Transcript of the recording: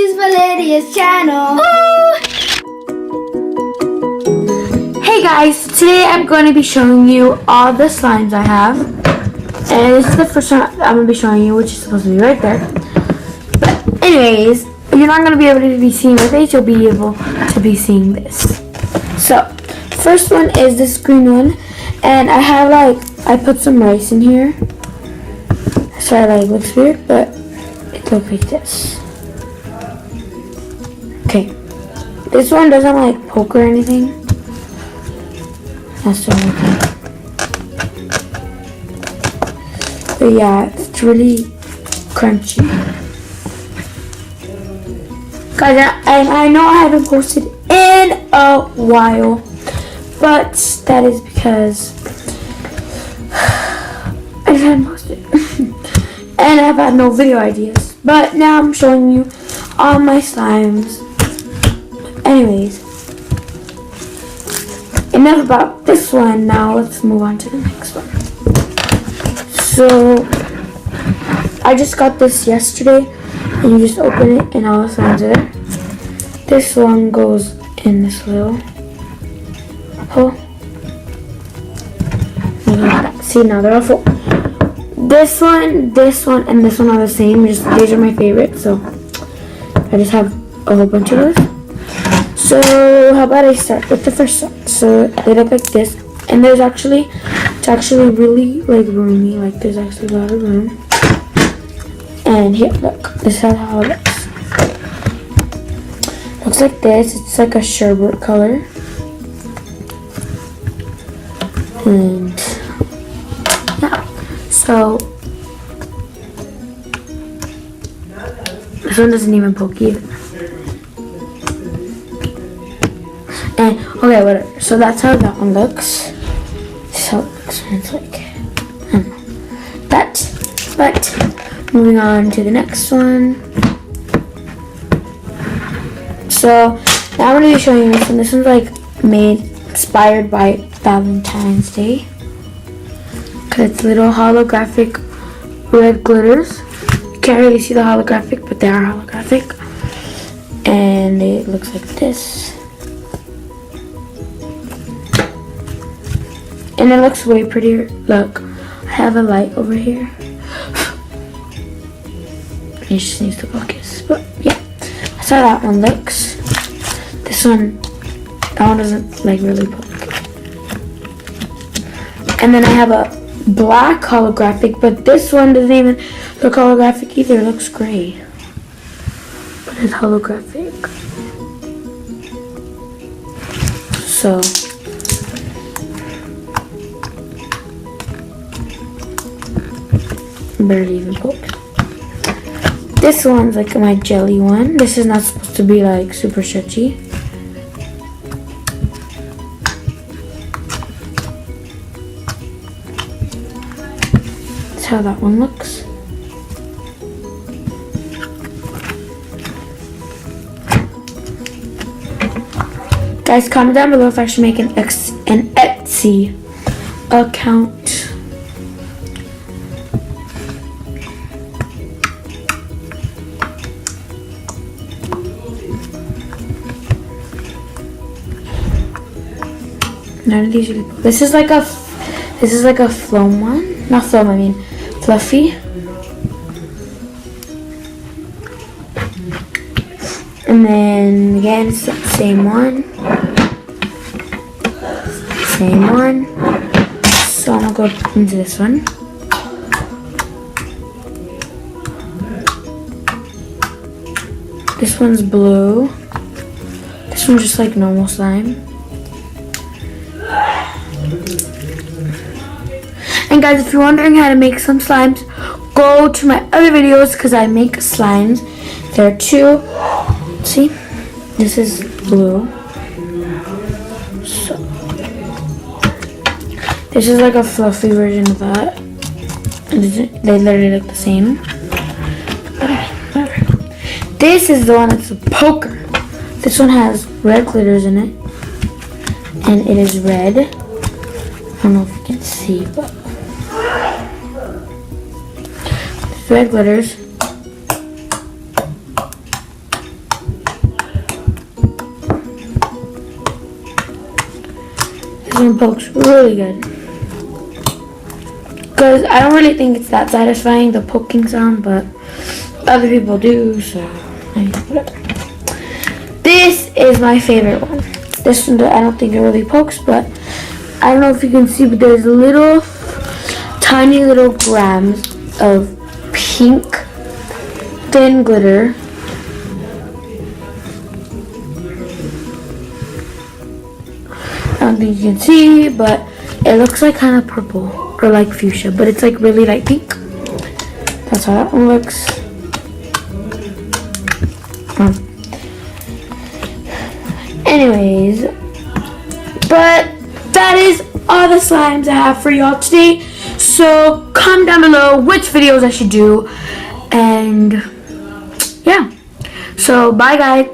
is Valeria's channel. Hey guys, today I'm going to be showing you all the slimes I have. And this is the first one I'm going to be showing you, which is supposed to be right there. But anyways, you're not going to be able to be seeing my face, you'll be able to be seeing this. So, first one is this green one. And I have I put some rice in here. Sorry, it looks weird, but it looks like this. Okay. This one doesn't poke or anything. That's the only thing. But yeah, it's really crunchy. Guys, I know I haven't posted in a while, but that is because I just hadn't posted. And I've had no video ideas. But now I'm showing you all my slimes. Anyways, enough about this one. Now let's move on to the next one. So I just got this yesterday, and you just open it and all the slimes are there. This one goes in this little hole. See, now they're all full. This one, and this one are the same. These are my favorites, so I just have a whole bunch of those. So how about I start with the first one? So they look like this, and it's actually really roomy. There's actually a lot of room. And here, look, this is how it looks. Looks like this. It's like a sherbet color. And yeah, so this one doesn't even poke either. And okay, whatever. So that's how that one looks. So it looks. It's that. But moving on to the next one. So now I'm gonna be showing you this one. This one's inspired by Valentine's Day. Cause it's little holographic red glitters. You can't really see the holographic, but they are holographic. And it looks like this. And it looks way prettier. Look, I have a light over here. It just needs to focus. But yeah, that's how that one looks. This one, that one doesn't really poke. And then I have a black holographic, but this one doesn't even look holographic either. It looks gray. But it's holographic. So barely even poked. This one's my jelly one. This is not supposed to be super stretchy. That's how that one looks. Guys, comment down below if I should make an Etsy account. None of these really. This is like a foam one. Not foam, I mean fluffy. And then again, it's the same one. Same one. So I'm gonna go into this one. This one's blue. This one's just normal slime. And guys, if you're wondering how to make some slimes, go to my other videos because I make slimes. There are two. See? This is blue. So this is a fluffy version of that. They literally look the same. This is the one that's a poker. This one has red glitters in it. And it is red. I don't know if you can see, but red glitters. This one pokes really good. Because I don't really think it's that satisfying, the poking sound, but other people do, so whatever. This is my favorite one. This one, I don't think it really pokes, but I don't know if you can see, but there's little, tiny little grams of pink thin glitter. I don't think you can see, but it looks like kind of purple or like fuchsia, but it's like really light pink. That's how that one looks. Anyways, but that is all the slimes I have for y'all today. So comment down below which videos I should do, and yeah. So bye guys.